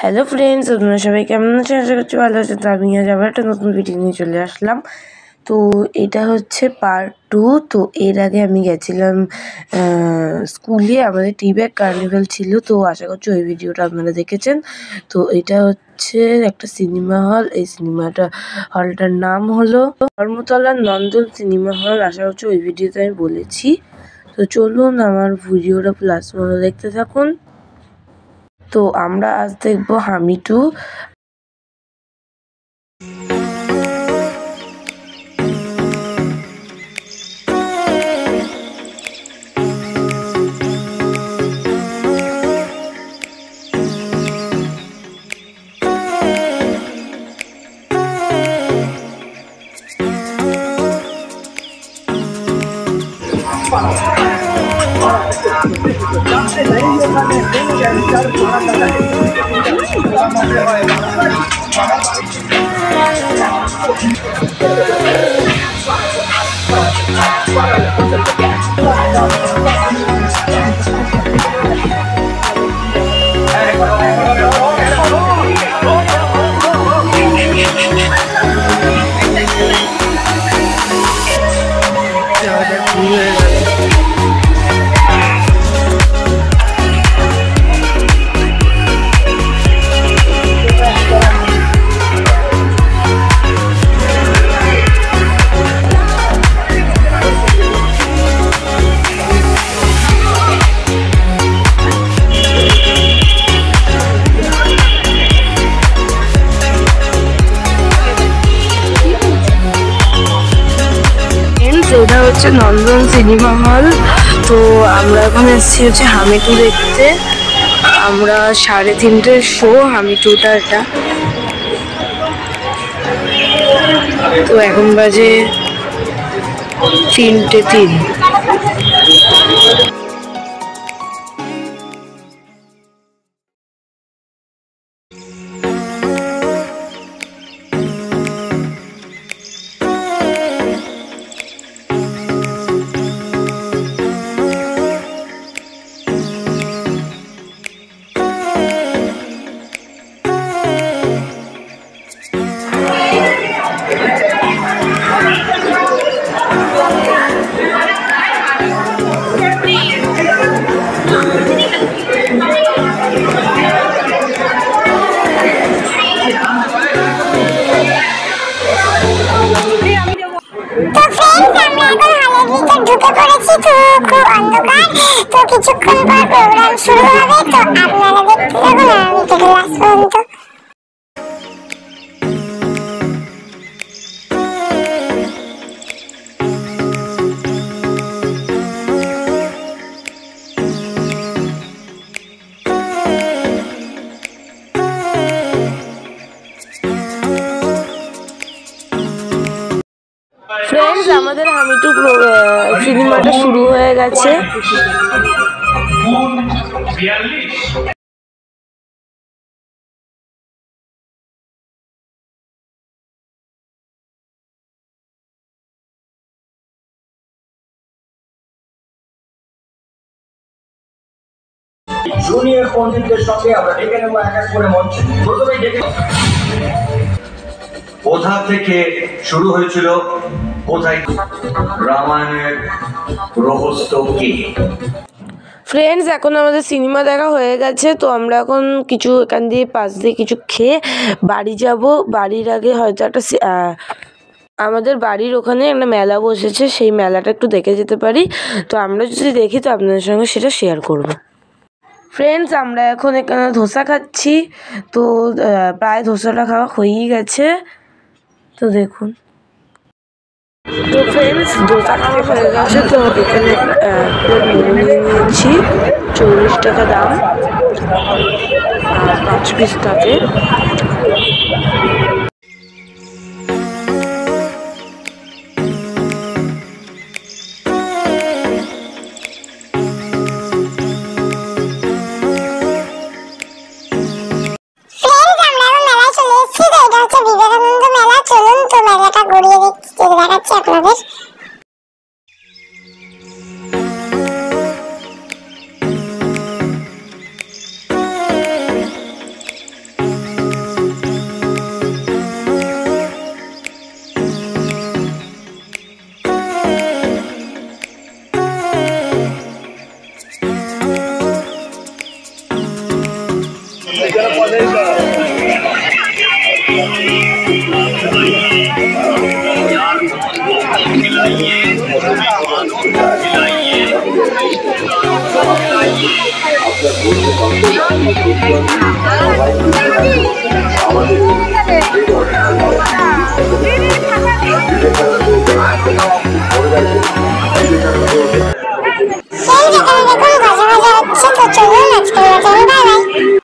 Hello friends, আপনারা সবাই কেমন আছেন? আশা করছি ভালো আছে। তো আমি আজ আবার একটা নতুন ভিডিও নিয়ে চলে আসলাম। তো এটা হচ্ছে পার্ট 2। তো এর আগে আমি গেছিলাম স্কুলে, আমাদের টি ব্যাগ কার্নিভাল ছিল। তো আশা করছি ওই ভিডিওটা আপনারা দেখেছেন। তো এটা হচ্ছে একটা সিনেমা হল। এই হলটার নাম হলো ধর্মতলা নন্দন সিনেমা হল। আশা করছি ওই ভিডিওতে আমি বলেছি। তো চলুন আমার ভিডিওটা প্লাস দেখতে থাকুন। তো আমরা আজ দেখবো হামি 2। এটা হচ্ছে নন্দন সিনেমা হল। তো আমরা এখন এসেছি হচ্ছে হামি 2 দেখতে। আমরা 3:30 শো হামি 2টা এটা। তো এখন বাজে 3:03। ঢুকে পড়েছি। তো খুব অন্ধকার। তো কিছুক্ষণ পর প্রোগ্রাম শুরু হবে। তো আপনারা দেখতে থাকুন, আমি থেকে লাস্ট পর্যন্ত। ফ্রেন্ডস, আমাদের হামি 2 সিনেমাটা শুরু হয়ে গেছে। জুনিয়র পণ্ডিতদের সঙ্গে আমরা ডেকে নেব এক এক করে মঞ্চে। প্রথমেই ডেকে কোথা থেকে শুরু হয়েছিল, কোথায় রামায়ণের রহস্য কি? ফ্রেন্ডস, এখন আমাদের সিনেমা দেখা হয়ে গেছে। তো আমরা এখন কিছু এখান দিয়ে পাশ দিয়ে কিছু খেয়ে বাড়ি যাব। বাড়ির আগে হয়তো একটা আমাদের বাড়ির ওখানে একটা মেলা বসেছে, সেই মেলাটা একটু দেখে যেতে পারি। তো আমরা যদি দেখি তো আপনাদের সঙ্গে সেটা শেয়ার করব। ফ্রেন্ডস, আমরা এখন এখানে ধোসা খাচ্ছি। তো প্রায় ধোসাটা খাওয়া হয়েই গেছে। তো দেখুন। তো ফ্রেন্ডস, ধোসা খাওয়া হয়ে গেছে। তো এখানে প্লেট মোমো নিয়ে নিয়েছি, 40 টাকা দাম, আর 5 পিস থাকে। আপনার